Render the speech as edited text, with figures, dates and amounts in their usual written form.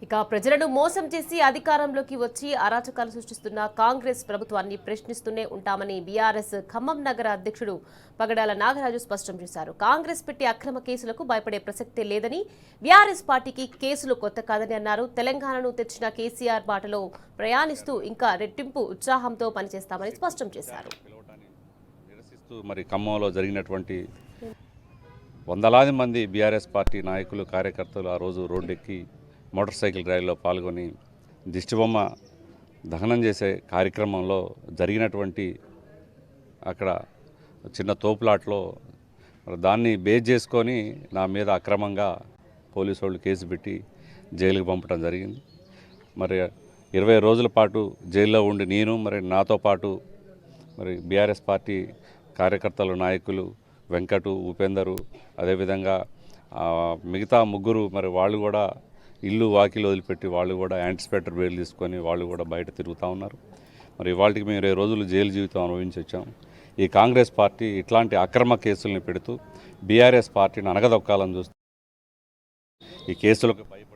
ఇక ప్రజలను మోసం చేసి అధికారంలోకి వచ్చి అరాచకాలు సృష్టిస్తున్న కాంగ్రెస్ ప్రభుత్వాన్ని ప్రశ్నిస్తూనే ఉంటామని బీఆర్ఎస్ ఖమ్మం నగర అధ్యక్షుడు పగడాల నాగరాజు స్పష్టం చేశారు. కాంగ్రెస్ పెట్టి అక్రమ కేసులకు భయపడే ప్రసక్తే లేదని, బీఆర్ఎస్ పార్టీకి కేసులు కొత్త కాదని అన్నారు. తెలంగాణను తెచ్చిన కేసీఆర్ బాటలో ప్రయాణిస్తూ ఇంకా రెట్టింపు ఉత్సాహంతో పనిచేస్తామని స్పష్టం చేశారు. మరి ఖమ్మంలో జరిగినటువంటి వందలాది మంది బీఆర్ఎస్ పార్టీ నాయకులు కార్యకర్తలు ఆ రోజు రోడ్డెక్కి మోటార్ సైకిల్ ర్యాలీలో పాల్గొని దిష్టిబొమ్మ దహనం చేసే కార్యక్రమంలో జరిగినటువంటి అక్కడ చిన్న తోపులాట్లో దాన్ని బేస్ చేసుకొని నా మీద అక్రమంగా పోలీసు వాళ్ళు కేసు పెట్టి జైలుకి పంపడం జరిగింది. మరి 20 రోజుల పాటు జైల్లో ఉండి నేను మరి నాతో పాటు మరి బీఆర్ఎస్ పార్టీ కార్యకర్తలు నాయకులు వెంకటు ఉపేందరు అదేవిధంగా మిగతా ముగ్గురు మరి వాళ్ళు కూడా ఇల్లు వాకిలు వదిలిపెట్టి వాళ్ళు కూడా యాంటిసిపేటర్ బెయిల్ తీసుకొని వాళ్ళు కూడా బయట తిరుగుతూ ఉన్నారు. మరి ఇవాళకి మేము 20 రోజులు జైలు జీవితం అనుభవించి వచ్చాం. ఈ కాంగ్రెస్ పార్టీ ఇట్లాంటి అక్రమ కేసుల్ని పెడుతూ బీఆర్ఎస్ పార్టీని అనగదొక్కాలని చూస్తూ ఈ కేసులకు భయపడి